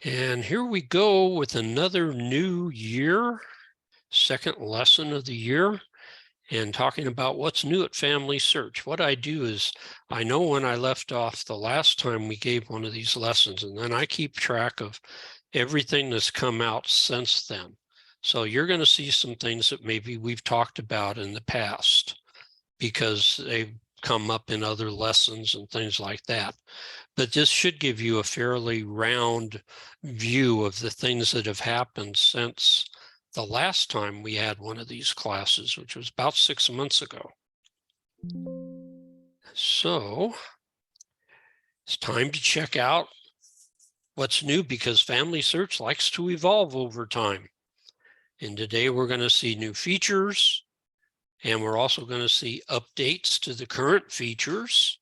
And here we go with another new year, second lesson of the year, and talking about what's new at Family Search. What I do is I know when I left off the last time we gave one of these lessons, and then I keep track of everything that's come out since then. So you're going to see some things that maybe we've talked about in the past because they've come up in other lessons and things like that. But this should give you a fairly round view of the things that have happened since the last time we had one of these classes, which was about 6 months ago. So it's time to check out what's new because Family Search likes to evolve over time. And today we're going to see new features, and we're also going to see updates to the current features.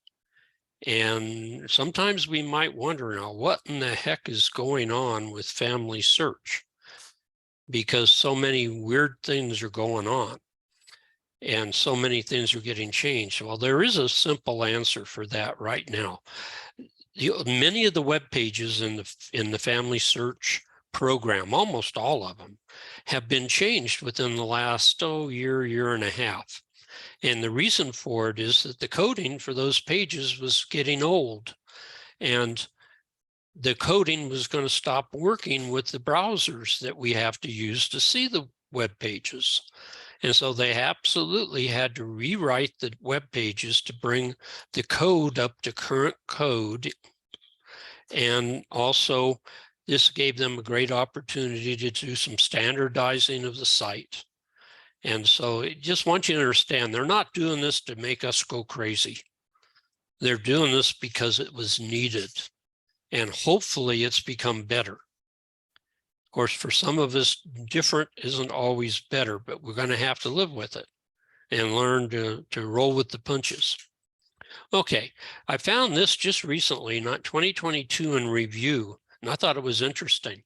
And sometimes we might wonder now, what in the heck is going on with Family Search? Because so many weird things are going on and so many things are getting changed. Well, there is a simple answer for that right now. Many of the web pages in the Family Search program, almost all of them, have been changed within the last year and a half. And the reason for it is that the coding for those pages was getting old, and the coding was going to stop working with the browsers that we have to use to see the web pages. And so they absolutely had to rewrite the web pages to bring the code up to current code. And also, this gave them a great opportunity to do some standardizing of the site. And so I just want you to understand, they're not doing this to make us go crazy. They're doing this because it was needed. And hopefully it's become better. Of course, for some of us, different isn't always better, but we're going to have to live with it and learn to roll with the punches. Okay, I found this just recently, not 2022 in review, and I thought it was interesting.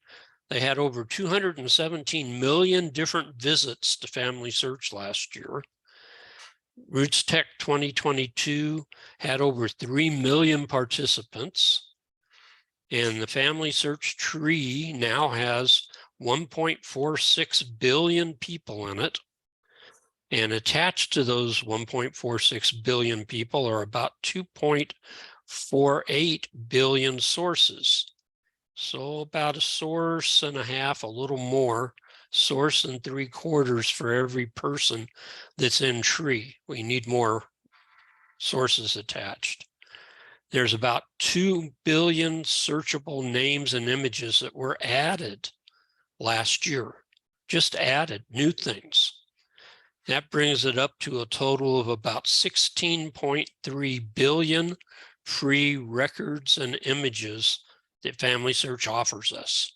They had over 217 million different visits to Family Search last year. Roots Tech 2022 had over 3 million participants. And the Family Search tree now has 1.46 billion people in it. And attached to those 1.46 billion people are about 2.48 billion sources. So about a source and a half, a little more, source and 3/4 for every person that's in tree. We need more sources attached. There's about 2 billion searchable names and images that were added last year, just added new things. That brings it up to a total of about 16.3 billion free records and images that Family Search offers us.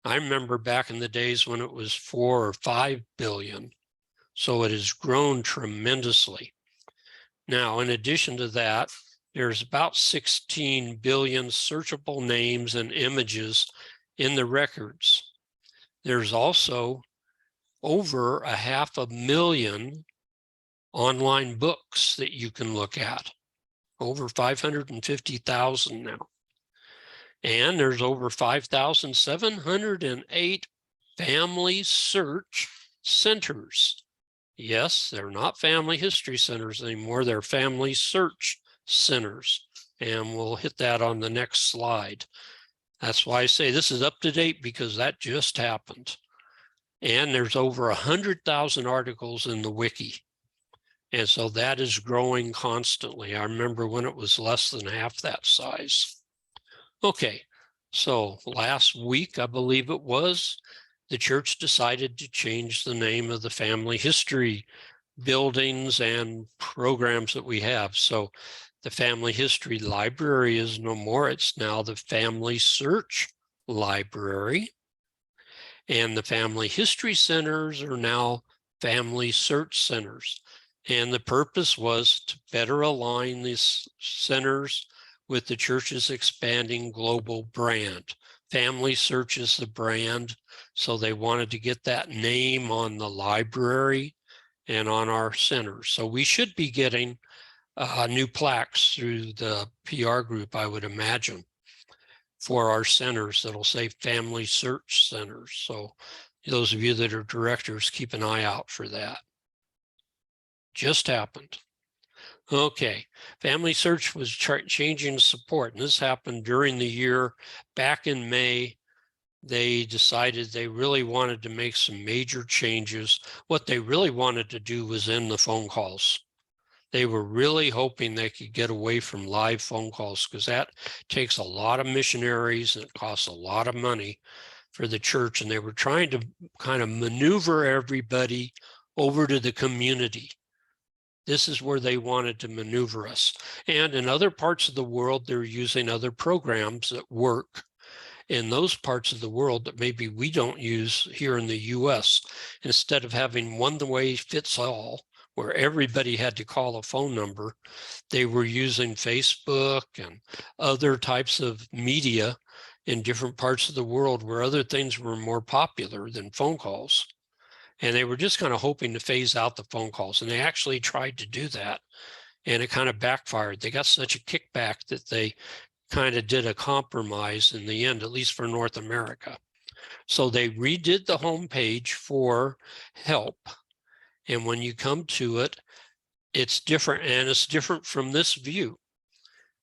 I remember back in the days when it was 4 or 5 billion. So it has grown tremendously. Now, in addition to that, there's about 16 billion searchable names and images in the records. There's also over 500,000 online books that you can look at, over 550,000 now. And there's over 5,708 Family Search centers. Yes, they're not family history centers anymore. They're Family Search centers. And we'll hit that on the next slide. That's why I say this is up to date because that just happened. And there's over 100,000 articles in the wiki. And so that is growing constantly. I remember when it was less than half that size. Okay, so last week, I believe it was, the church decided to change the name of the family history buildings and programs that we have. So the Family History Library is no more. It's now the Family Search Library. And the Family History Centers are now Family Search Centers. And the purpose was to better align these centers with the church's expanding global brand. Family Search is the brand, so they wanted to get that name on the library and on our centers. So we should be getting new plaques through the PR group, I would imagine. for our centers that'll say Family Search Centers. So those of you that are directors, keep an eye out for that. Just happened. Okay, Family Search was changing support, and this happened during the year. Back in May, they decided they really wanted to make some major changes. What they really wanted to do was end the phone calls. They were really hoping they could get away from live phone calls, because that takes a lot of missionaries and it costs a lot of money for the church. And they were trying to kind of maneuver everybody over to the community. This is where they wanted to maneuver us. And in other parts of the world, they're using other programs that work in those parts of the world that maybe we don't use here in the US. Instead of having one way fits all, where everybody had to call a phone number, they were using Facebook and other types of media in different parts of the world where other things were more popular than phone calls. And they were just kind of hoping to phase out the phone calls. And they actually tried to do that, and it kind of backfired. They got such a kickback that they kind of did a compromise in the end, at least for North America. So they redid the homepage for help. And when you come to it, it's different, and it's different from this view.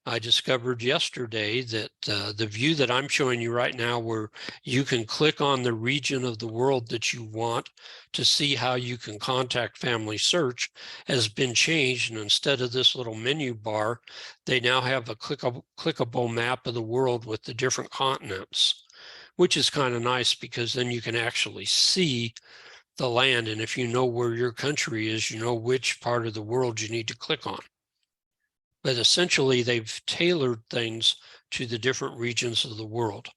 I discovered yesterday that the view that I'm showing you right now, where you can click on the region of the world that you want to see how you can contact Family Search, has been changed. And instead of this little menu bar, they now have a clickable map of the world with the different continents, which is kind of nice, because then you can actually see the land. And if you know where your country is, you know which part of the world you need to click on. But essentially, they've tailored things to the different regions of the world.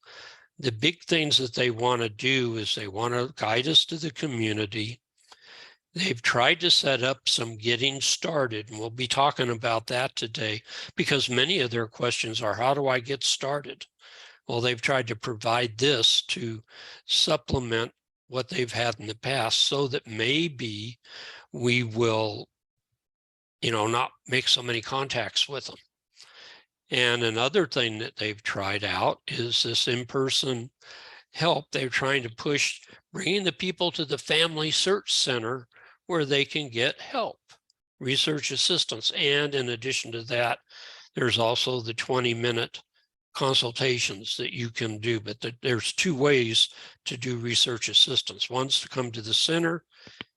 The big things that they want to do is they want to guide us to the community. They've tried to set up some getting started, and we'll be talking about that today, because many of their questions are, how do I get started? Well, they've tried to provide this to supplement what they've had in the past, so that maybe we will not make so many contacts with them. And another thing that they've tried out is this in-person help. They're trying to push bringing the people to the Family Search Center where they can get help, research assistance. And in addition to that, there's also the 20-minute consultations that you can do. But there's two ways to do research assistance. One's to come to the center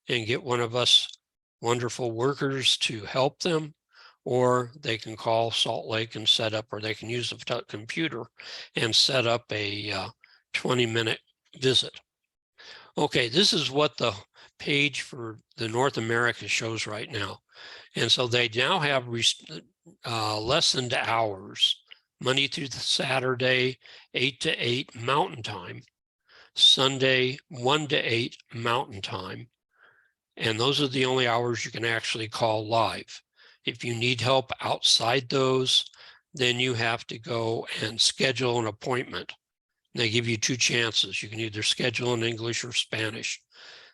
and get one of us wonderful workers to help them, or they can call Salt Lake and set up, or they can use a computer and set up a 20-minute visit. Okay, this is what the page for the North America shows right now. And so they now have lessened hours, Monday through Saturday, 8 to 8 Mountain Time, Sunday, 1 to 8 Mountain Time. And those are the only hours you can actually call live. If you need help outside those, then you have to go and schedule an appointment. They give you two chances. You can either schedule in English or Spanish.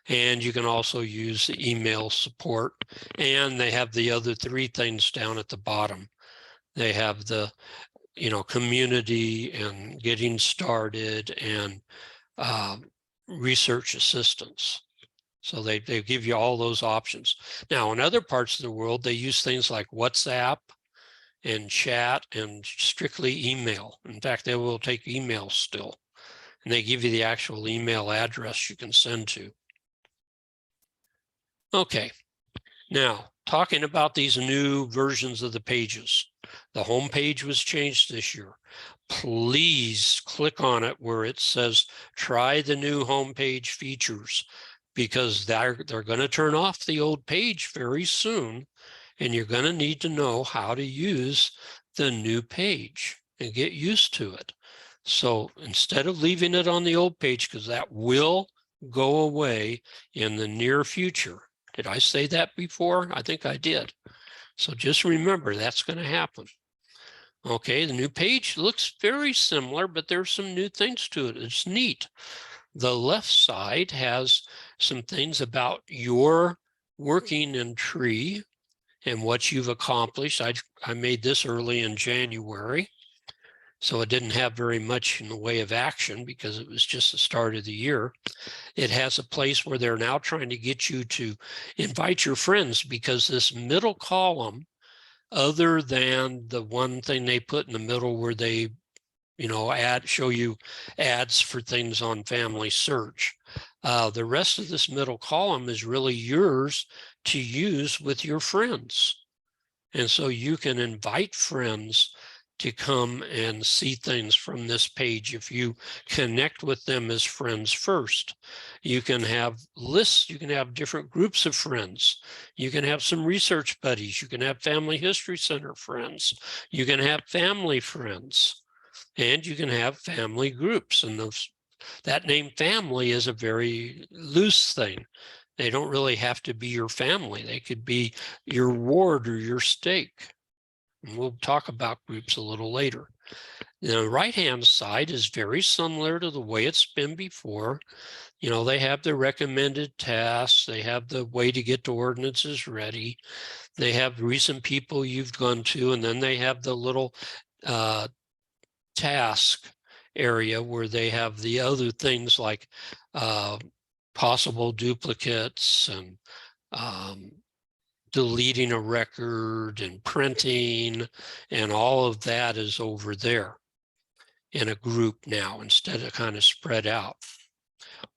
And you can also use the email support. And they have the other three things down at the bottom. They have the community and getting started and research assistance. So they give you all those options. Now, in other parts of the world, they use things like WhatsApp and chat and strictly email. In fact, they will take email still. And they give you the actual email address you can send to. Okay, now talking about these new versions of the pages. The home page was changed this year. Please click on it where it says, try the new homepage features, because they're going to turn off the old page very soon, and you're going to need to know how to use the new page and get used to it. So instead of leaving it on the old page, because that will go away in the near future. Did I say that before? I think I did. So just remember, that's going to happen. Okay, the new page looks very similar, but there's some new things to it. It's neat. The left side has some things about your working in tree and what you've accomplished. I made this early in January. So it didn't have very much in the way of action because it was just the start of the year. It has a place where they're now trying to get you to invite your friends, because this middle column, other than the one thing they put in the middle where they, show you ads for things on FamilySearch, the rest of this middle column is really yours to use with your friends. And so you can invite friends to come and see things from this page if you connect with them as friends first. You can have lists, you can have different groups of friends. You can have some research buddies. You can have Family History Center friends. You can have family friends, and you can have family groups. And that name family is a very loose thing. They don't really have to be your family. They could be your ward or your stake. And we'll talk about groups a little later. The right-hand side is very similar to the way it's been before. They have the recommended tasks. They have the way to get to ordinances ready. They have recent people you've gone to, and then they have the little task area where they have the other things like possible duplicates and deleting a record and printing, and all of that is over there in a group now instead of kind of spread out.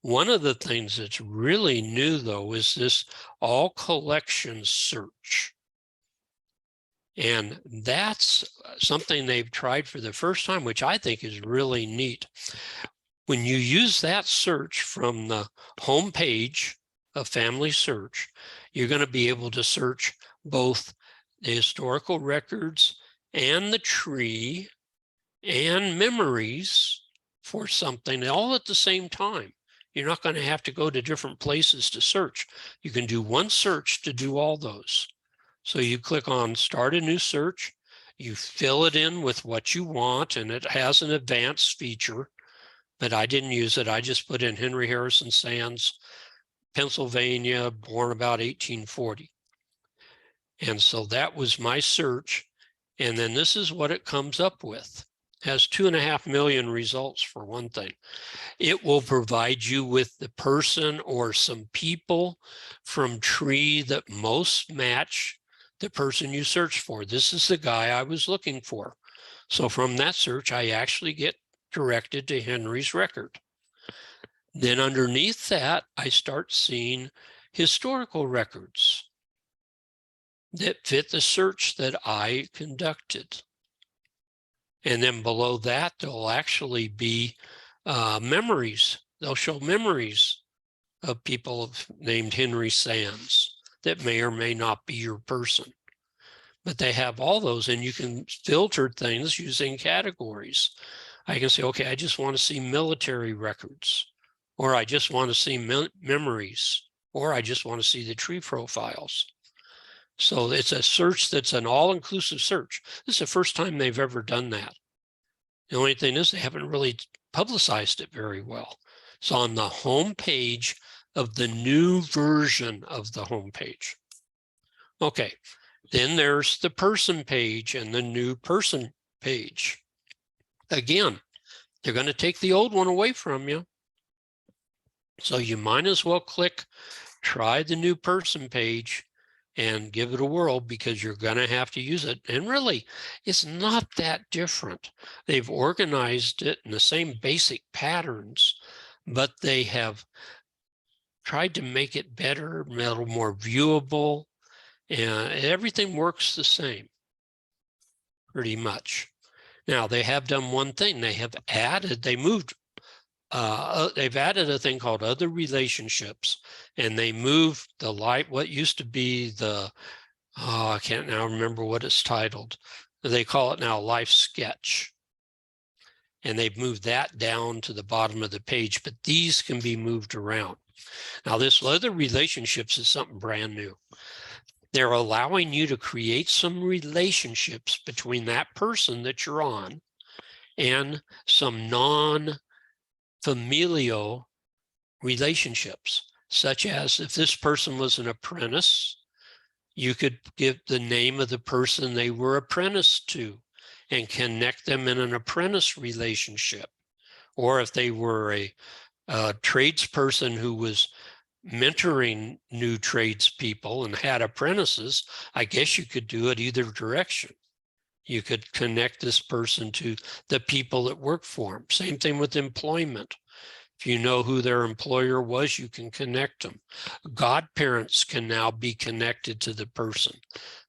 One of the things that's really new, though, is this all collections search. And that's something they've tried for the first time, which I think is really neat. When you use that search from the home page of FamilySearch, you're going to be able to search both the historical records and the tree and memories for something all at the same time. You're not going to have to go to different places to search. You can do one search to do all those. So you click on Start a New Search, you fill it in with what you want, and it has an advanced feature, but I didn't use it. I just put in Henry Harrison Sands, Pennsylvania, born about 1840. And so that was my search. And then this is what it comes up with. It has 2.5 million results for one thing. It will provide you with the person or some people from tree that most match the person you search for. This is the guy I was looking for. So from that search, I actually get directed to Henry's record. Then underneath that, I start seeing historical records that fit the search that I conducted. And then below that, there'll actually be memories. They'll show memories of people named Henry Sands that may or may not be your person. But they have all those, and you can filter things using categories. I can say, okay, I just want to see military records, or I just want to see memories, or I just want to see the tree profiles. So it's a search that's an all-inclusive search. This is the first time they've ever done that. The only thing is they haven't really publicized it very well. It's on the home page of the new version of the home page. Okay, then there's the person page and the new person page. Again, they're going to take the old one away from you. So you might as well try the new person page and give it a whirl, because you're going to have to use it. And really, it's not that different. They've organized it in the same basic patterns, but they have tried to make it better, more viewable, and everything works the same, pretty much. Now, they have done one thing. They've added a thing called Other Relationships, and they moved what used to be I can't now remember what it's titled. They call it now Life Sketch. And they've moved that down to the bottom of the page, but these can be moved around. Now, this Other Relationships is something brand new. They're allowing you to create some relationships between that person that you're on and some non-familial relationships, such as if this person was an apprentice, you could give the name of the person they were apprenticed to and connect them in an apprentice relationship. Or if they were a tradesperson who was mentoring new tradespeople and had apprentices, I guess you could do it either direction. You could connect this person to the people that work for them. Same thing with employment. If you know who their employer was, you can connect them. Godparents can now be connected to the person.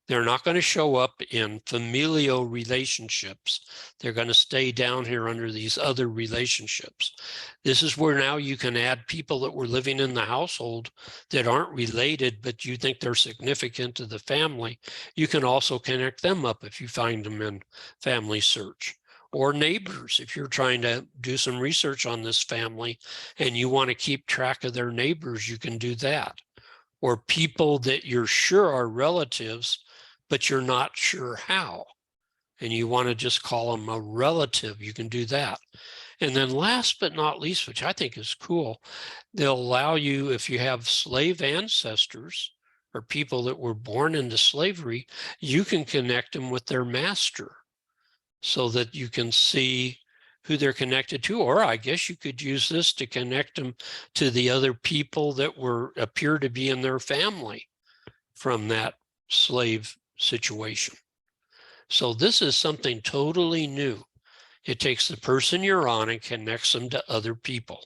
They're not going to show up in familial relationships. They're going to stay down here under these other relationships. This is where now you can add people that were living in the household that aren't related, but you think they're significant to the family. You can also connect them up if you find them in FamilySearch. Or neighbors, if you're trying to do some research on this family and you want to keep track of their neighbors, you can do that. Or people that you're sure are relatives, but you're not sure how, and you want to just call them a relative, you can do that. And then last but not least, which I think is cool, they'll allow you, if you have slave ancestors or people that were born into slavery, you can connect them with their master so that you can see who they're connected to. Or I guess you could use this to connect them to the other people that appear to be in their family from that slave situation. So this is something totally new. It takes the person you're on and connects them to other people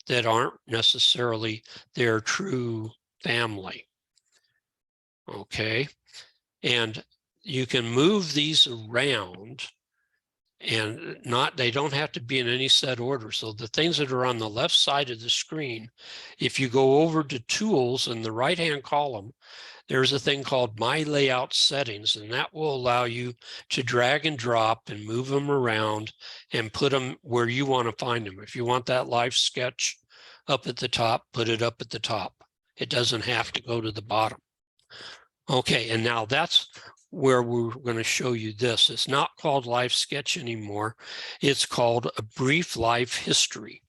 that aren't necessarily their true family. Okay, and you can move these around, and they don't have to be in any set order. So the things that are on the left side of the screen, if you go over to tools in the right-hand column, there's a thing called My Layout Settings, and that will allow you to drag and drop and move them around and put them where you want to find them. If you want that live sketch up at the top, put it up at the top. It doesn't have to go to the bottom. Okay, and now that's where we're going to show you this. It's not called Live Sketch anymore. It's called A Brief Life History.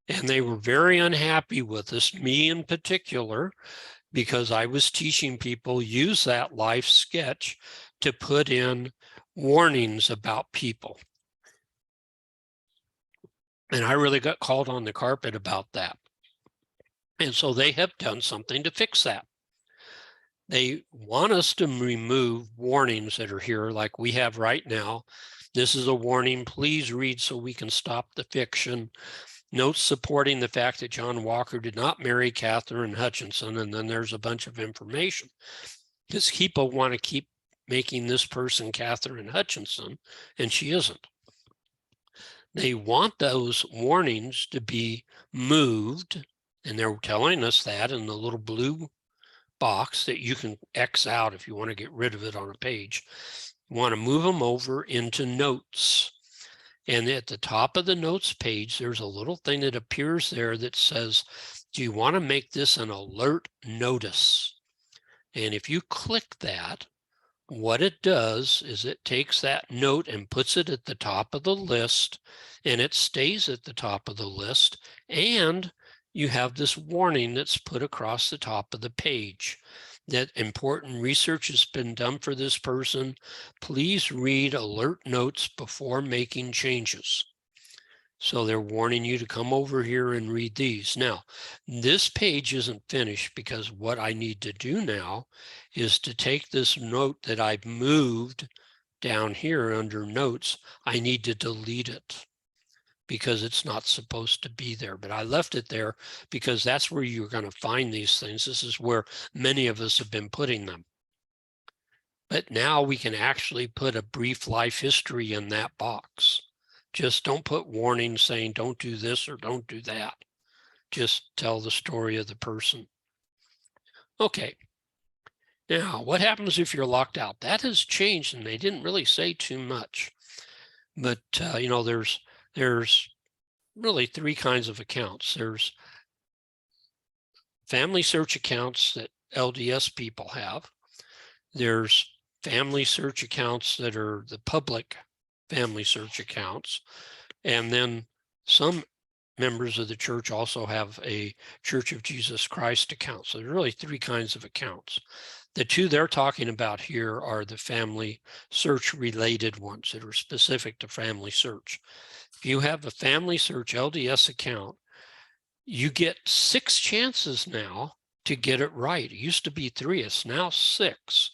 And they were very unhappy with us, me in particular, because I was teaching people use that live sketch to put in warnings about people. And I really got called on the carpet about that. And so they have done something to fix that. They want us to remove warnings that are here like we have right now. This is a warning, please read so we can stop the fiction. Notes supporting the fact that John Walker did not marry Catherine Hutchinson, and then there's a bunch of information. Because people want to keep making this person Catherine Hutchinson, and she isn't. They want those warnings to be moved, and they're telling us that in the little blue box that you can X out if you want to get rid of it on a page. You want to move them over into notes. And at the top of the notes page, there's a little thing that appears there that says, do you want to make this an alert notice? And if you click that, what it does is it takes that note and puts it at the top of the list, and it stays at the top of the list. And you have this warning that's put across the top of the page that important research has been done for this person. Please read alert notes before making changes. So they're warning you to come over here and read these. Now, this page isn't finished because what I need to do now is to take this note that I've moved down here under notes. I need to delete it because it's not supposed to be there, but I left it there because that's where you're going to find these things. This is where many of us have been putting them. But now we can actually put a brief life history in that box. Just don't put warnings saying don't do this or don't do that. Just tell the story of the person. Okay. Now, what happens if you're locked out? That has changed, and they didn't really say too much. But, you know, there's really three kinds of accounts. There's FamilySearch accounts that LDS people have. There's FamilySearch accounts that are the public FamilySearch accounts. And then some members of the church also have a Church of Jesus Christ account. So there's really three kinds of accounts. The two they're talking about here are the family search related ones that are specific to family search. If you have a family search LDS account, you get 6 chances now to get it right. It used to be 3, it's now 6.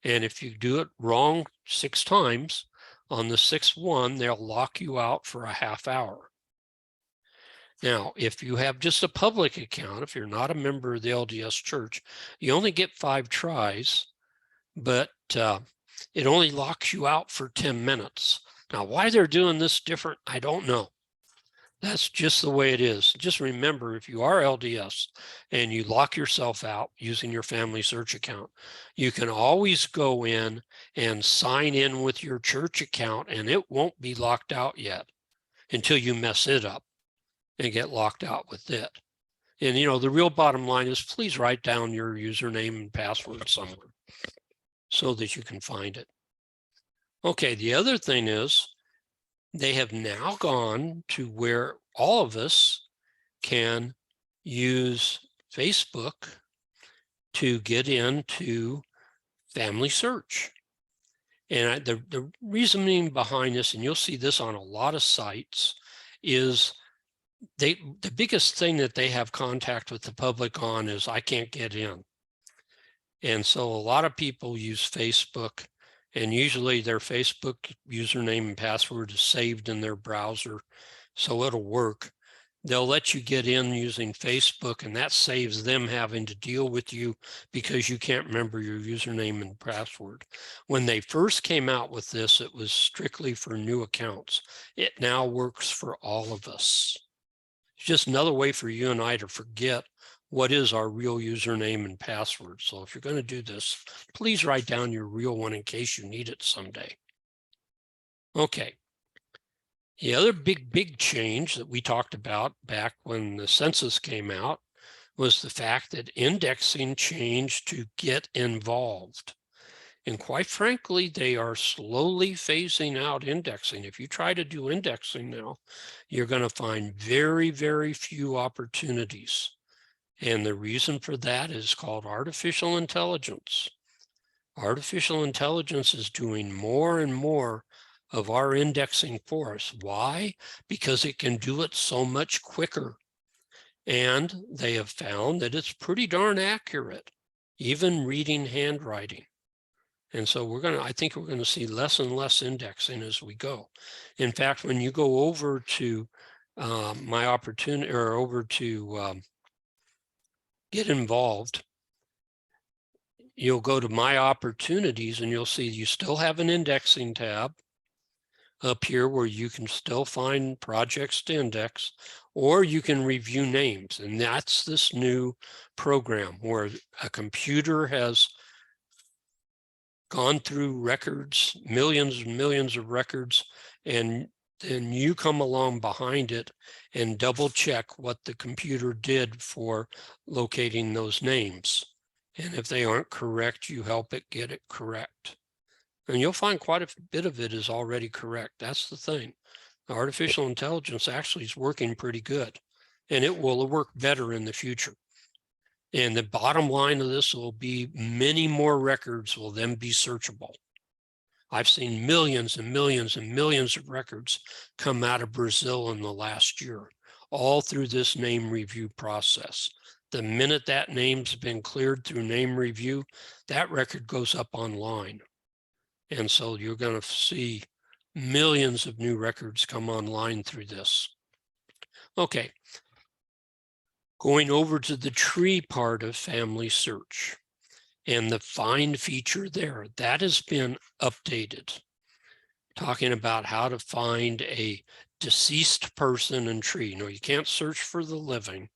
And if you do it wrong 6 times, on the 6th one, they'll lock you out for a half hour. Now, if you have just a public account, if you're not a member of the LDS church, you only get 5 tries, but it only locks you out for 10 minutes. Now, why they're doing this different, I don't know. That's just the way it is. Just remember, if you are LDS and you lock yourself out using your family search account, you can always go in and sign in with your church account, and it won't be locked out yet until you mess it up and get locked out with it. And you know, the real bottom line is please write down your username and password somewhere so that you can find it. Okay, the other thing is they have now gone to where all of us can use Facebook to get into family search. And the reasoning behind this, and you'll see this on a lot of sites, is the biggest thing that they have contact with the public on is I can't get in. And so a lot of people use Facebook, and usually their Facebook username and password is saved in their browser, so it'll work. They'll let you get in using Facebook, and that saves them having to deal with you because you can't remember your username and password. When they first came out with this, it was strictly for new accounts. It now works for all of us. It's just another way for you and I to forget what is our real username and password. So if you're going to do this, please write down your real one in case you need it someday. Okay. The other big change that we talked about back when the census came out was the fact that indexing changed to get involved. And quite frankly, they are slowly phasing out indexing. If you try to do indexing now, you're going to find very, very few opportunities. And the reason for that is called artificial intelligence. Artificial intelligence is doing more and more of our indexing for us. Why? Because it can do it so much quicker. And they have found that it's pretty darn accurate, even reading handwriting. And so I think we're going to see less and less indexing as we go. In fact, when you go over to my opportunity or over to get involved, you'll go to my opportunities and you'll see you still have an indexing tab up here where you can still find projects to index, or you can review names. And that's this new program where a computer has gone through records, millions and millions of records, and then you come along behind it and double check what the computer did for locating those names. And if they aren't correct, you help it get it correct. And you'll find quite a bit of it is already correct. That's the thing. Artificial intelligence actually is working pretty good, and it will work better in the future. And the bottom line of this will be many more records will then be searchable. I've seen millions and millions and millions of records come out of Brazil in the last year, all through this name review process. The minute that name's been cleared through name review, that record goes up online. And so you're going to see millions of new records come online through this. Okay. Going over to the tree part of family search and the find feature there, that has been updated. Talking about how to find a deceased person in tree. No, you can't search for the living,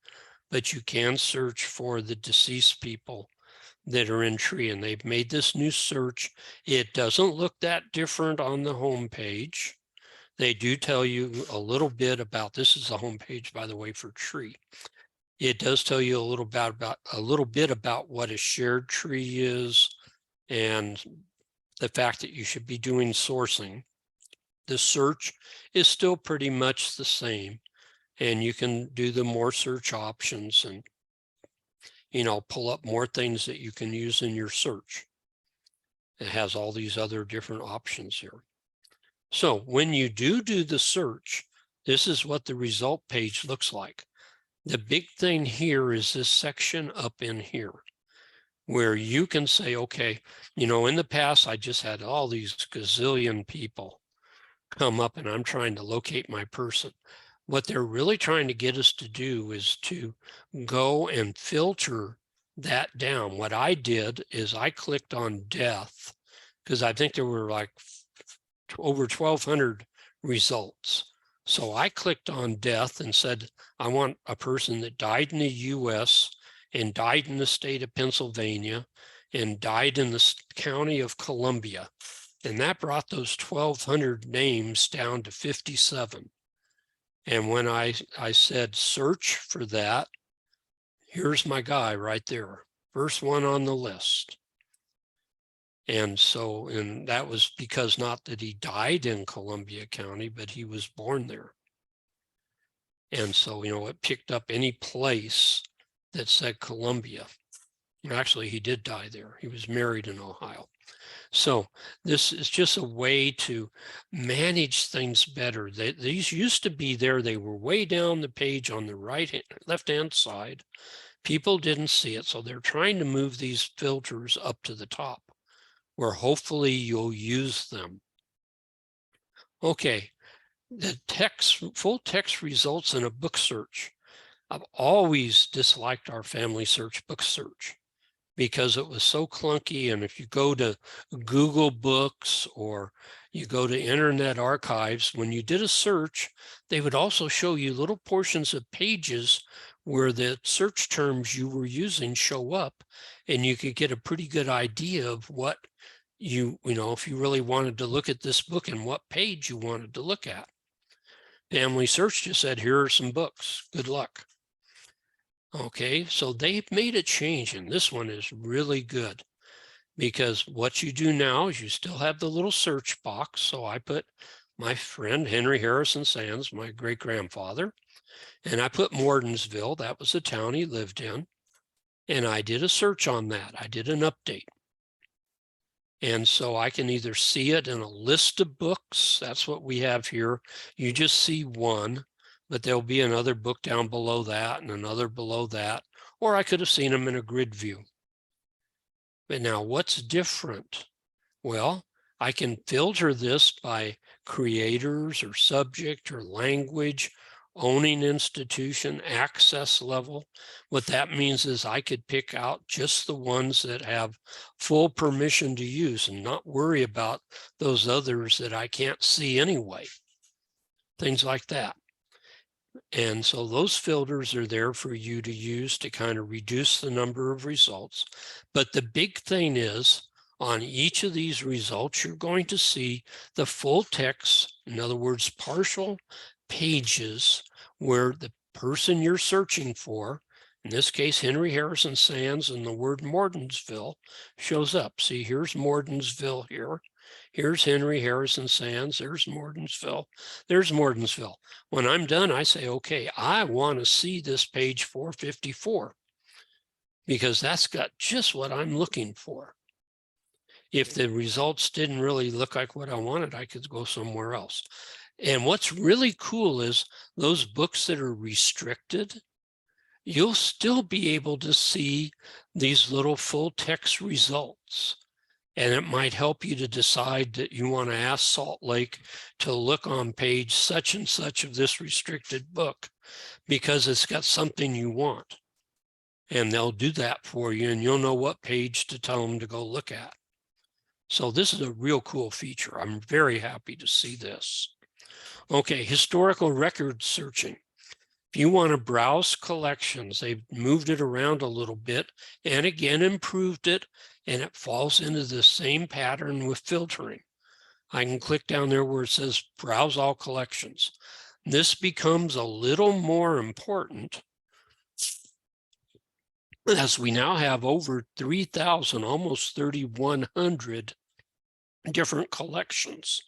but you can search for the deceased people that are in tree. And they've made this new search. It doesn't look that different on the homepage. They do tell you a little bit about, this is the homepage, by the way, for tree. It does tell you a little bit about what a shared tree is and the fact that you should be doing sourcing. The search is still pretty much the same, and you can do the more search options. And pull up more things that you can use in your search. It has all these other different options here. So when you do the search, this is what the result page looks like. The big thing here is this section up in here, where you can say, okay, in the past, I just had all these gazillion people come up and I'm trying to locate my person. What they're really trying to get us to do is to go and filter that down. What I did is I clicked on death, because I think there were like over 1,200 results. So I clicked on death and said, I want a person that died in the US and died in the state of Pennsylvania and died in the county of Columbia. And that brought those 1,200 names down to 57. And when I said search for that, here's my guy right there, first one on the list. And that was because not that he died in Columbia County, but he was born there. And so, it picked up any place that said Columbia. Actually, he did die there. He was married in Ohio. So this is just a way to manage things better. These used to be there. They were way down the page on the left-hand side. People didn't see it. So they're trying to move these filters up to the top, where hopefully you'll use them. Okay, the full text results in a book search. I've always disliked our FamilySearch book search because it was so clunky. And if you go to Google Books or you go to Internet Archives, when you did a search, they would also show you little portions of pages where the search terms you were using show up, and you could get a pretty good idea of what if you really wanted to look at this book and what page you wanted to look at. FamilySearch just said, here are some books, good luck. Okay, so they've made a change, and this one is really good, because what you do now is you still have the little search box. So I put my friend Henry Harrison Sands, my great-grandfather, and I put Mordansville, that was the town he lived in, and I did a search on that. I did an update. And so I can either see it in a list of books. That's what we have here. You just see one, but there'll be another book down below that and another below that, or I could have seen them in a grid view. But now what's different? Well, I can filter this by creators or subject or language, owning institution, access level. What that means is I could pick out just the ones that have full permission to use and not worry about those others that I can't see anyway. Things like that. And so those filters are there for you to use to kind of reduce the number of results. But the big thing is, on each of these results, you're going to see the full text, in other words, partial pages where the person you're searching for, in this case, Henry Harrison Sands and the word Mordansville, shows up. See, here's Mordansville here. Here's Henry Harrison Sands. There's Mordansville. There's Mordansville. When I'm done, I say, okay, I want to see this page 454 because that's got just what I'm looking for. If the results didn't really look like what I wanted, I could go somewhere else. And what's really cool is those books that are restricted, you'll still be able to see these little full text results. And it might help you to decide that you want to ask Salt Lake to look on page such and such of this restricted book because it's got something you want. And they'll do that for you, and you'll know what page to tell them to go look at. So this is a real cool feature. I'm very happy to see this. Okay, historical record searching. If you want to browse collections, they've moved it around a little bit and again improved it, and it falls into the same pattern with filtering. I can click down there where it says browse all collections. This becomes a little more important as we now have over 3,000, almost 3,100 different collections.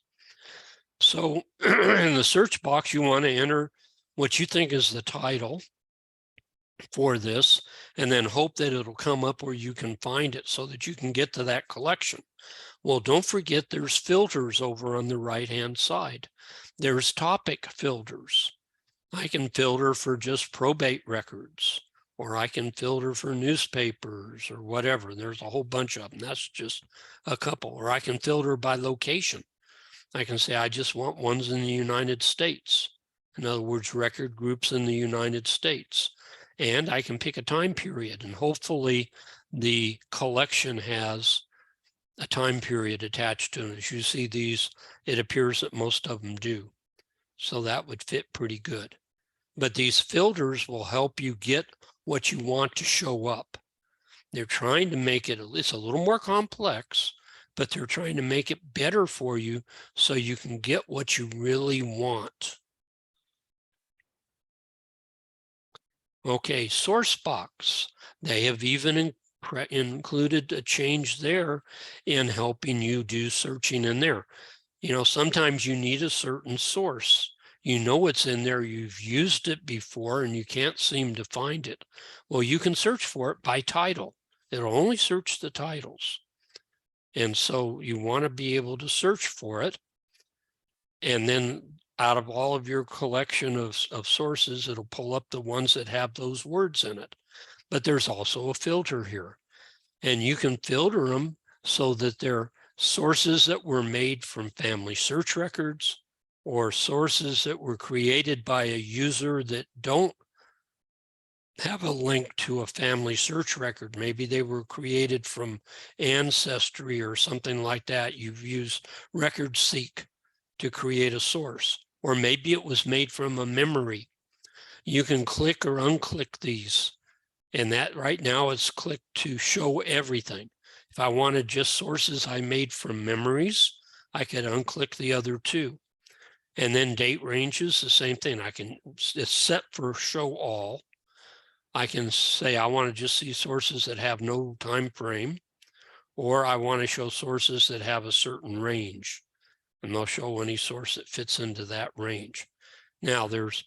So in the search box, you want to enter what you think is the title. for this, and then hope that it'll come up where you can find it so that you can get to that collection. Well, don't forget there's filters over on the right-hand side. There's topic filters. I can filter for just probate records, or I can filter for newspapers or whatever. There's a whole bunch of them. That's just a couple. Or I can filter by location. I can say I just want ones in the United States. In other words, record groups in the United States. And I can pick a time period, and hopefully the collection has a time period attached to it. As you see these, it appears that most of them do. So that would fit pretty good. But these filters will help you get what you want to show up. They're trying to make it, it's a little more complex, but they're trying to make it better for you so you can get what you really want. Okay, source box. They have even included a change there in helping you do searching in there. You know, sometimes you need a certain source. You know it's in there, you've used it before and you can't seem to find it. Well, you can search for it by title. It'll only search the titles. And so you want to be able to search for it. And then out of all of your collection of sources, it'll pull up the ones that have those words in it. But there's also a filter here. And you can filter them so that they're sources that were made from family search records, or sources that were created by a user that don't have a link to a family search record. Maybe they were created from Ancestry or something like that. You've used Record Seek to create a source, or maybe it was made from a memory. You can click or unclick these, and that right now it's clicked to show everything. If I wanted just sources I made from memories, I could unclick the other two. And then date ranges, the same thing. It's set for show all. I can say I want to just see sources that have no time frame, or I want to show sources that have a certain range, and they'll show any source that fits into that range. Now there's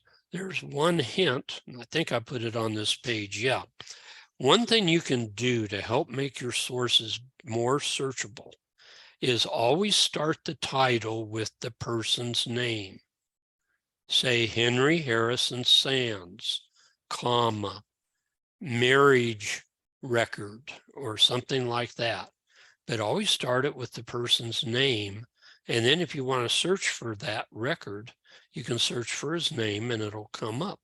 one hint, and I think I put it on this page. Yeah. One thing you can do to help make your sources more searchable is always start the title with the person's name. Say Henry Harrison Sands, comma, marriage record, or something like that. But always start it with the person's name. And then if you want to search for that record, you can search for his name and it'll come up.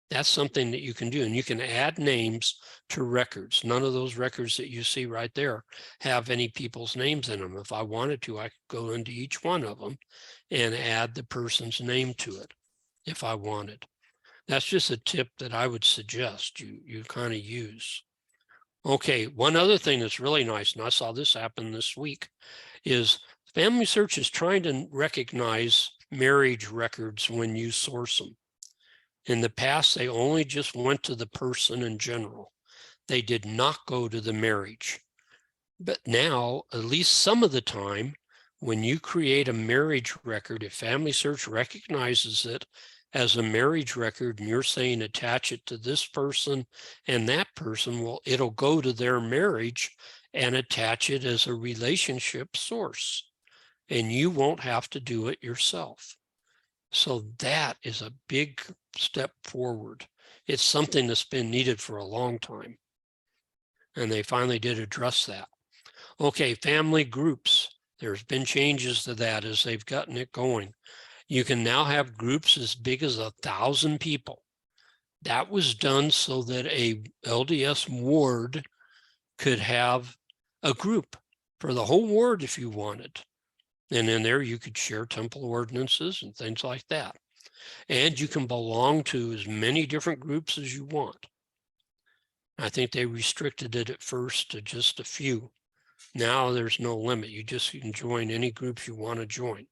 That's something that you can do. And you can add names to records. None of those records that you see right there have any people's names in them. If I wanted to, I could go into each one of them and add the person's name to it if I wanted. That's just a tip that I would suggest you kind of use. Okay, one other thing that's really nice, and I saw this happen this week, is FamilySearch is trying to recognize marriage records when you source them. In the past, they only just went to the person in general. They did not go to the marriage. But now, at least some of the time, when you create a marriage record, if FamilySearch recognizes it as a marriage record and you're saying attach it to this person and that person, well, it'll go to their marriage and attach it as a relationship source. And you won't have to do it yourself. So that is a big step forward. It's something that's been needed for a long time. And they finally did address that. Okay, family groups. There's been changes to that as they've gotten it going. You can now have groups as big as 1,000 people. That was done so that a LDS ward could have a group for the whole ward if you wanted. And in there, you could share temple ordinances and things like that. And you can belong to as many different groups as you want. I think they restricted it at first to just a few. Now there's no limit. You can join any groups you want to join.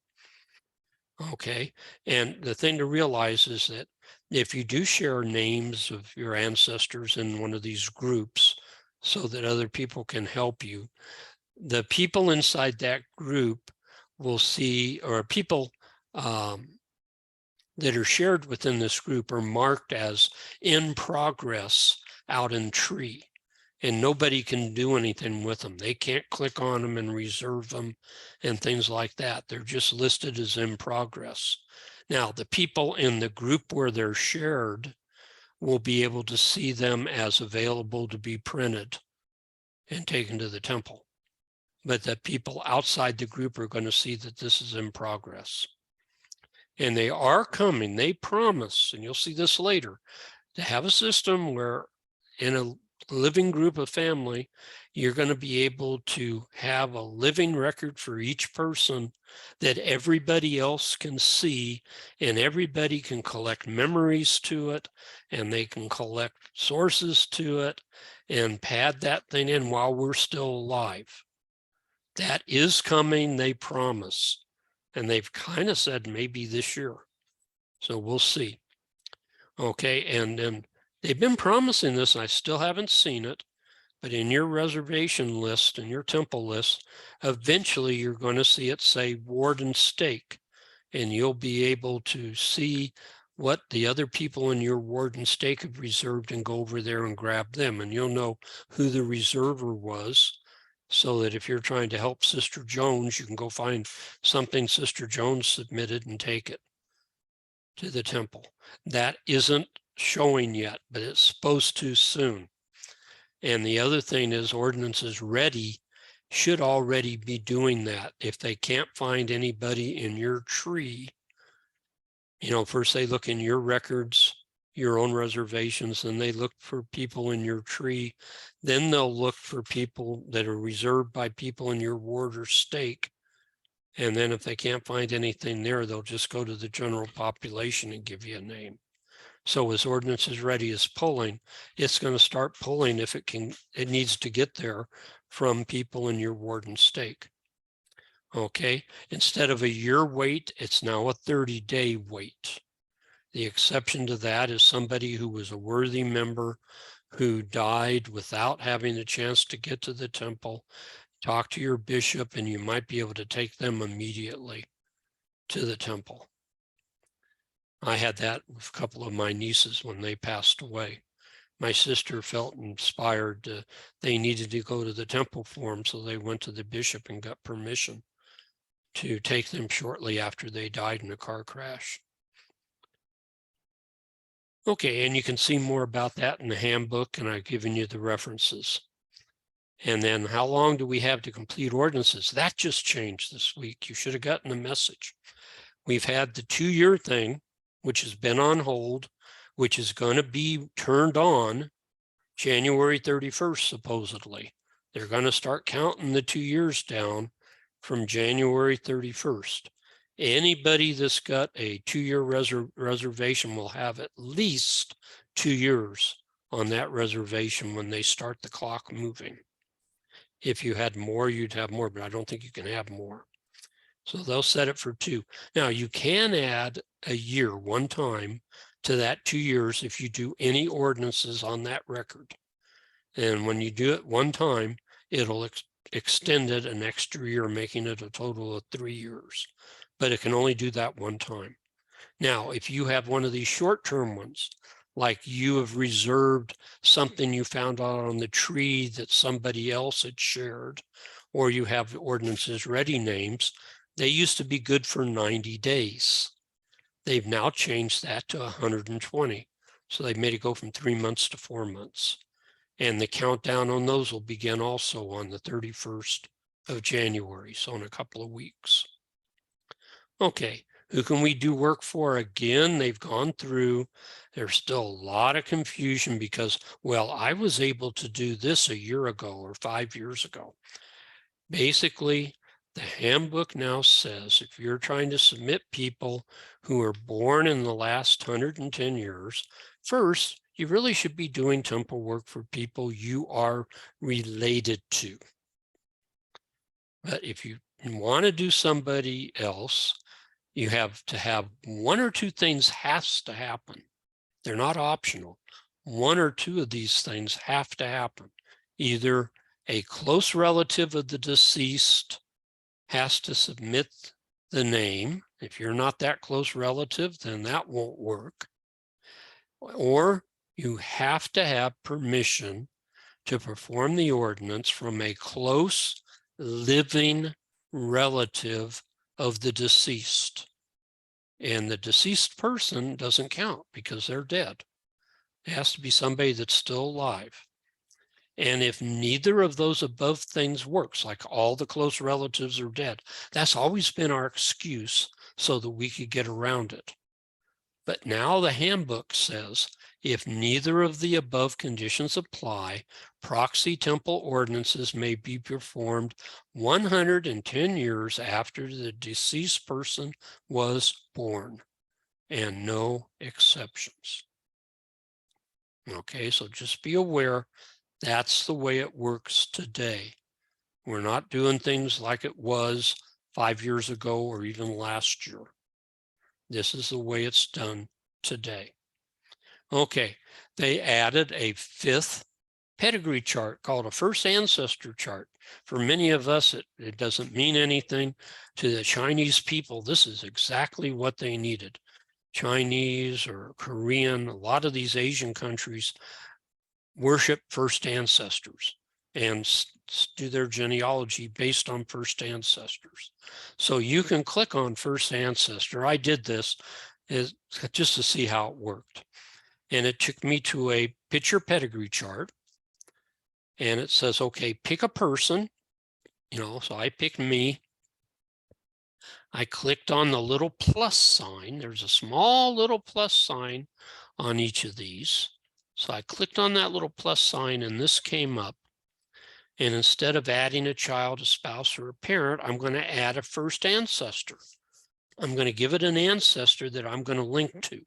Okay. And the thing to realize is that if you do share names of your ancestors in one of these groups so that other people can help you, the people inside that group will see, or people that are shared within this group are marked as in progress out in tree, and nobody can do anything with them. They can't click on them and reserve them and things like that. They're just listed as in progress. Now, the people in the group where they're shared will be able to see them as available to be printed and taken to the temple. But the people outside the group are going to see that this is in progress. And they are coming, they promise, and you'll see this later, to have a system where in a living group of family, you're going to be able to have a living record for each person that everybody else can see, and everybody can collect memories to it, and they can collect sources to it and pad that thing in while we're still alive. That is coming, they promise. And they've kind of said maybe this year. So we'll see. Okay, and then they've been promising this, and I still haven't seen it, but in your reservation list, in your temple list, eventually you're going to see it say ward and stake, and you'll be able to see what the other people in your ward and stake have reserved and go over there and grab them, and you'll know who the reserver was, so that if you're trying to help Sister Jones, you can go find something Sister Jones submitted and take it to the temple. That isn't showing yet, but it's supposed to soon. And the other thing is Ordinances Ready should already be doing that. If they can't find anybody in your tree, you know, first they look in your records, your own reservations, and they look for people in your tree. Then they'll look for people that are reserved by people in your ward or stake. And then if they can't find anything there, they'll just go to the general population and give you a name. So as Ordinances Ready is pulling, it's going to start pulling if it needs to get there from people in your ward and stake. Okay, instead of a year wait, it's now a 30-day wait. The exception to that is somebody who was a worthy member who died without having the chance to get to the temple. Talk to your bishop and you might be able to take them immediately to the temple. I had that with a couple of my nieces when they passed away. My sister felt inspired. They needed to go to the temple for them, so they went to the bishop and got permission to take them shortly after they died in a car crash. Okay, and you can see more about that in the handbook, and I've given you the references. And then how long do we have to complete ordinances? That just changed this week. You should have gotten the message. We've had the 2-year thing, which has been on hold, which is going to be turned on January 31st, supposedly. They're going to start counting the 2 years down from January 31st. Anybody that's got a 2-year reservation will have at least 2 years on that reservation when they start the clock moving. If you had more, you'd have more, but I don't think you can have more. So they'll set it for 2. Now you can add a year one time to that 2 years if you do any ordinances on that record. And when you do it one time, it'll extend it an extra year, making it a total of 3 years. But it can only do that one time. Now, if you have one of these short-term ones, like you have reserved something you found out on the tree that somebody else had shared, or you have Ordinances Ready names, they used to be good for 90 days. They've now changed that to 120. So they've made it go from 3 months to 4 months. And the countdown on those will begin also on the 31st of January, so in a couple of weeks. Okay, who can we do work for? Again, they've gone through. There's still a lot of confusion because, well, I was able to do this a year ago or 5 years ago. Basically, the handbook now says if you're trying to submit people who are born in the last 110 years, first, you really should be doing temple work for people you are related to. But if you want to do somebody else, you have to have 1 or 2 things has to happen. They're not optional. 1 or 2 of these things have to happen. Either a close relative of the deceased has to submit the name. If you're not that close relative, then that won't work. Or you have to have permission to perform the ordinance from a close living relative of the deceased. And the deceased person doesn't count because they're dead. It has to be somebody that's still alive. And if neither of those above things works, like all the close relatives are dead, that's always been our excuse so that we could get around it. But now the handbook says, if neither of the above conditions apply, proxy temple ordinances may be performed 110 years after the deceased person was born, and no exceptions. Okay, so just be aware that's the way it works today. We're not doing things like it was 5 years ago or even last year. This is the way it's done today. Okay, they added a 5th pedigree chart called a first ancestor chart. For many of us, it doesn't mean anything. To the Chinese people, this is exactly what they needed. Chinese or Korean, a lot of these Asian countries worship first ancestors and do their genealogy based on first ancestors. So you can click on first ancestor. I did this just to see how it worked. And it took me to a picture pedigree chart. And it says, okay, pick a person, so I picked me. I clicked on the little plus sign. There's a small little plus sign on each of these. So I clicked on that little plus sign and this came up. And instead of adding a child, a spouse, or a parent, I'm going to add a first ancestor. I'm going to give it an ancestor that I'm going to link to.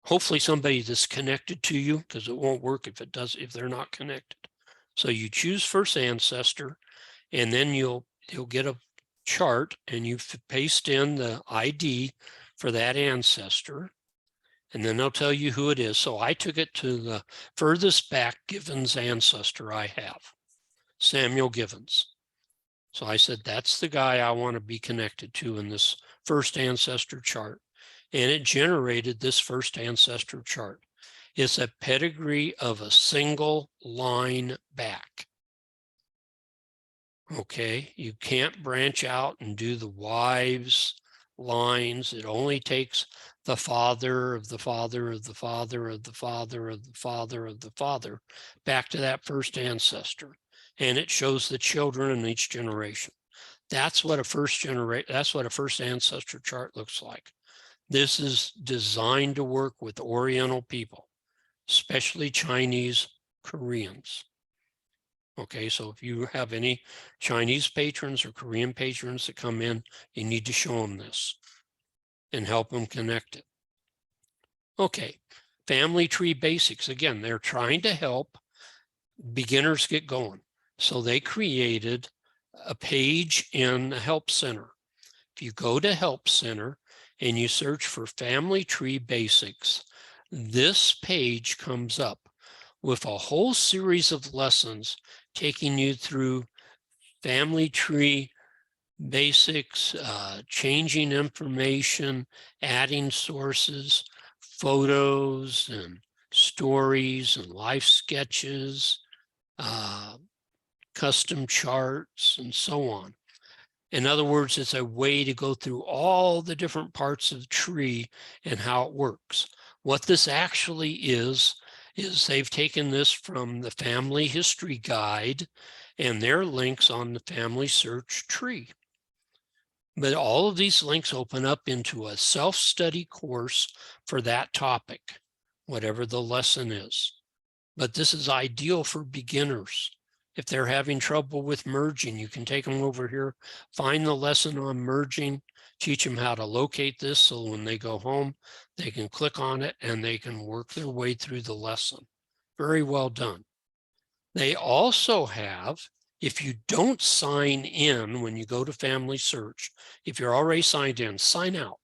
Hopefully somebody that's connected to you, because it won't work if they're not connected. So you choose first ancestor, and then you'll get a chart and you paste in the ID for that ancestor, and then they'll tell you who it is. So I took it to the furthest back Givens ancestor I have, Samuel Givens. So I said, that's the guy I want to be connected to in this first ancestor chart. And it generated this first ancestor chart. It's a pedigree of a single line back. Okay, you can't branch out and do the wives lines. It only takes the father of the father of the father of the father of the father of the father back to that first ancestor. And it shows the children in each generation. That's what a first ancestor chart looks like. This is designed to work with Oriental people, especially Chinese, Koreans. Okay, so if you have any Chinese patrons or Korean patrons that come in, you need to show them this and help them connect it. Okay, family tree basics. Again, they're trying to help beginners get going. So they created a page in the Help Center. If you go to Help Center and you search for family tree basics, this page comes up with a whole series of lessons taking you through family tree basics, changing information, adding sources, photos and stories and life sketches, custom charts, and so on. In other words, it's a way to go through all the different parts of the tree and how it works. What this actually is they've taken this from the Family History Guide and their links on the FamilySearch tree. But all of these links open up into a self-study course for that topic, whatever the lesson is. But this is ideal for beginners. If they're having trouble with merging, you can take them over here, find the lesson on merging, teach them how to locate this so when they go home, they can click on it and they can work their way through the lesson. Very well done. They also have, if you don't sign in when you go to FamilySearch, if you're already signed in, sign out.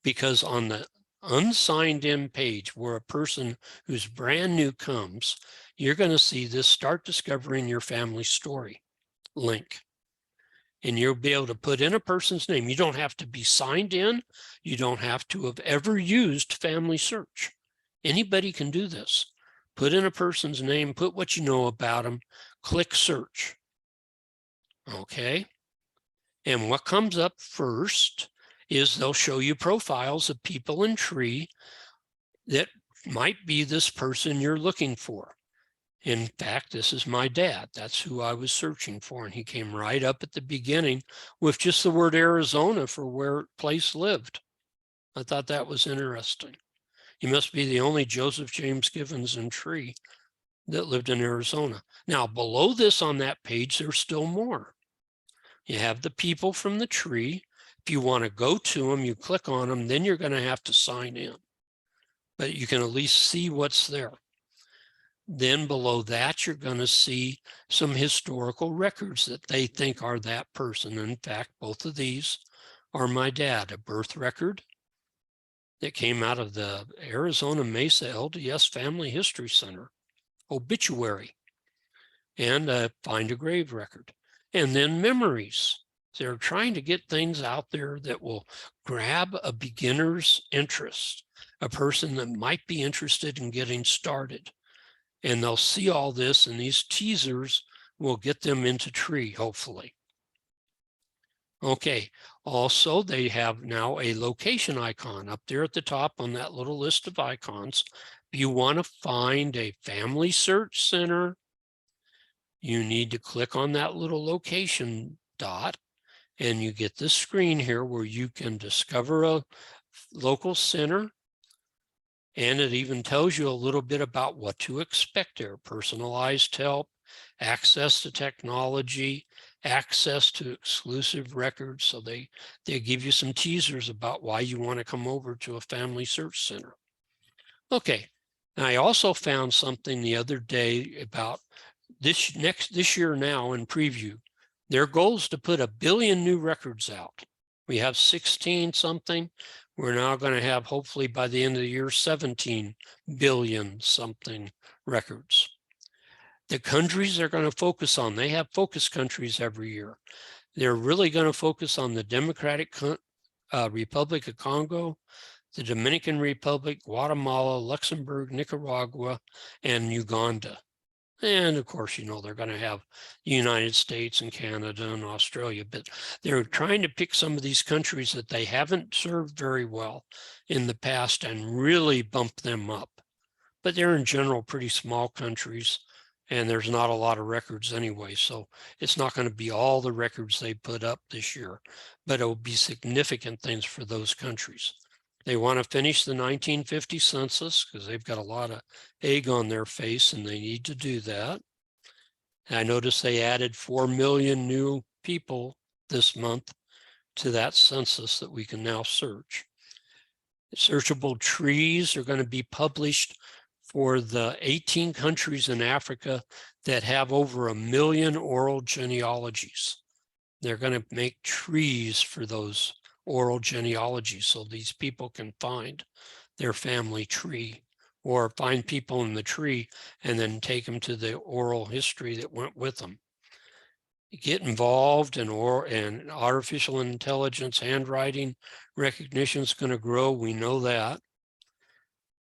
Because on the unsigned in page where a person who's brand new comes, you're going to see this Start Discovering Your Family Story link. and you'll be able to put in a person's name. You don't have to be signed in. You don't have to have ever used FamilySearch. Anybody can do this. Put in a person's name, put what you know about them, click search. Okay. And what comes up first is they'll show you profiles of people in tree that might be this person you're looking for. In fact, this is my dad. That's who I was searching for. And he came right up at the beginning with just the word Arizona for where place lived. I thought that was interesting. He must be the only Joseph James Givens in tree that lived in Arizona. Now, below this on that page, there's still more. You have the people from the tree. If you want to go to them, you click on them, then you're going to have to sign in. But you can at least see what's there. Then below that, you're going to see some historical records that they think are that person. In fact, both of these are my dad, a birth record that came out of the Arizona Mesa LDS Family History Center, obituary, and a find a grave record. And then memories. They're trying to get things out there that will grab a beginner's interest, a person that might be interested in getting started. And they'll see all this, and these teasers will get them into tree, hopefully. Okay, also they have now a location icon up there at the top on that little list of icons. If you want to find a family search center, you need to click on that little location dot, and you get this screen here where you can discover a local center. And it even tells you a little bit about what to expect there: personalized help, access to technology, access to exclusive records. So they give you some teasers about why you want to come over to a family search center. Okay, and I also found something the other day about this year now in preview. Their goal is to put 1 billion new records out. We have 16 something. We're now going to have, hopefully by the end of the year, 17 billion something records. The countries they're going to focus on, they have focus countries every year. They're really going to focus on the Democratic Republic of Congo, the Dominican Republic, Guatemala, Luxembourg, Nicaragua, and Uganda. And of course, you know, they're going to have the United States and Canada and Australia, but they're trying to pick some of these countries that they haven't served very well in the past and really bump them up. But they're in general pretty small countries, and there's not a lot of records anyway. So it's not going to be all the records they put up this year, but it will be significant things for those countries. They want to finish the 1950 census because they've got a lot of egg on their face and they need to do that. And I noticed they added 4 million new people this month to that census that we can now search. Searchable trees are going to be published for the 18 countries in Africa that have over 1 million oral genealogies. They're going to make trees for those oral genealogies so these people can find their family tree or find people in the tree and then take them to the oral history that went with them. Get involved in artificial intelligence, handwriting recognition is going to grow. We know that.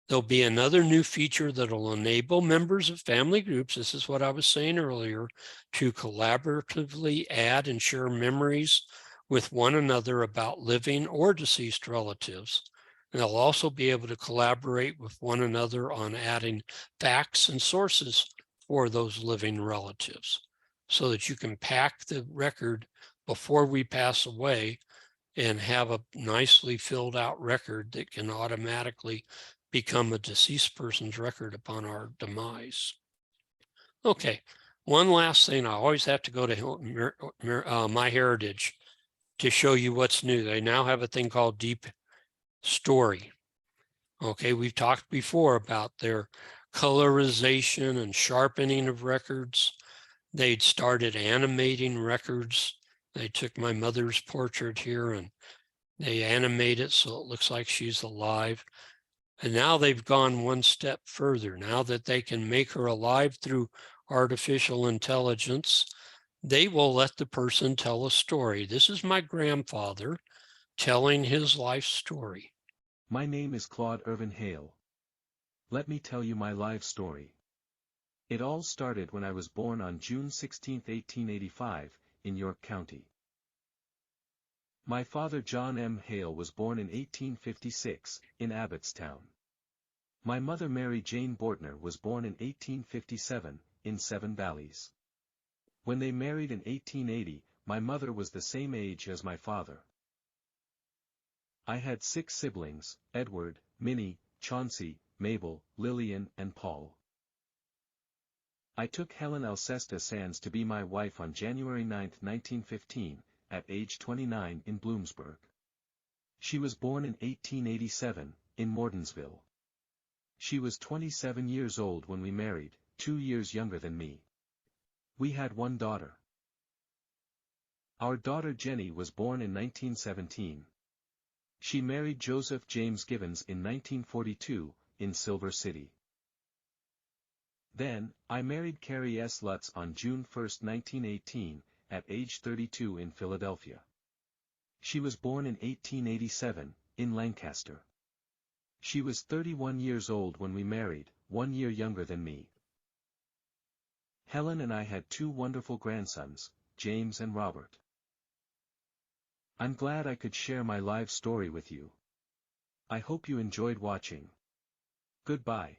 There'll be another new feature that will enable members of family groups, this is what I was saying earlier, to collaboratively add and share memories with one another about living or deceased relatives. And they'll also be able to collaborate with one another on adding facts and sources for those living relatives so that you can pack the record before we pass away and have a nicely filled out record that can automatically become a deceased person's record upon our demise. Okay, one last thing. I always have to go to MyHeritage to show you what's new. They now have a thing called Deep Story. Okay, we've talked before about their colorization and sharpening of records. They'd started animating records. They took my mother's portrait here and they animate it so it looks like she's alive. And now they've gone one step further. Now that they can make her alive through artificial intelligence, They will let the person tell a story. This is my grandfather telling his life story. My name is Claude Irvin Hale. Let me tell you my life story. It all started when I was born on June 16, 1885, in York County. My father John M. Hale was born in 1856, in Abbottstown. My mother Mary Jane Bortner was born in 1857, in Seven Valleys. When they married in 1880, my mother was the same age as my father. I had 6 siblings, Edward, Minnie, Chauncey, Mabel, Lillian, and Paul. I took Helen Alcesta Sands to be my wife on January 9, 1915, at age 29 in Bloomsburg. She was born in 1887, in Mortonsville. She was 27 years old when we married, 2 years younger than me. We had one daughter. Our daughter Jenny was born in 1917. She married Joseph James Givens in 1942, in Silver City. Then, I married Carrie S. Lutz on June 1, 1918, at age 32 in Philadelphia. She was born in 1887, in Lancaster. She was 31 years old when we married, 1 year younger than me. Helen and I had 2 wonderful grandsons, James and Robert. I'm glad I could share my life story with you. I hope you enjoyed watching. Goodbye.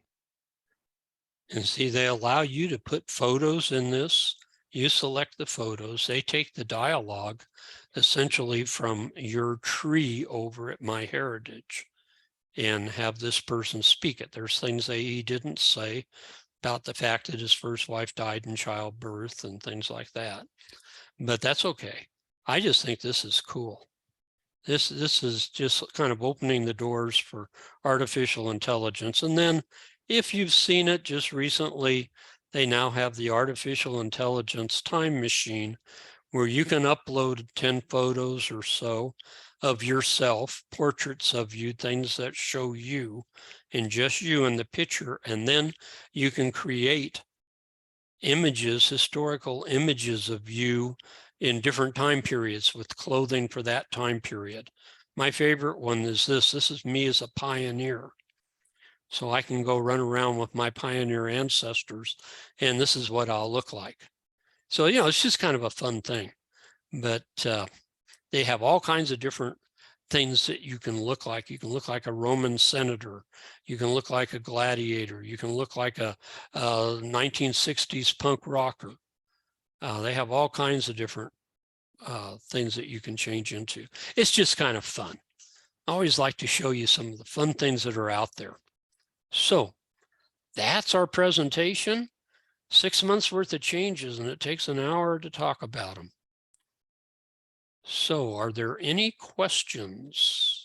And see, they allow you to put photos in this. You select the photos. They take the dialogue essentially from your tree over at MyHeritage and have this person speak it. There's things he didn't say about the fact that his first wife died in childbirth and things like that. But that's okay. I just think this is cool. This is just kind of opening the doors for artificial intelligence. And then if you've seen it just recently, they now have the artificial intelligence time machine where you can upload 10 photos or so of yourself, portraits of you, things that show you and just you in the picture. And then you can create images, historical images of you in different time periods with clothing for that time period. My favorite one is this. This is me as a pioneer. So I can go run around with my pioneer ancestors, and this is what I'll look like. So, it's just kind of a fun thing. But they have all kinds of different things that you can look like. You can look like a Roman senator. You can look like a gladiator. You can look like a 1960s punk rocker. They have all kinds of different things that you can change into. It's just kind of fun. I always like to show you some of the fun things that are out there. So that's our presentation. 6 months worth of changes, and it takes an hour to talk about them. So are there any questions?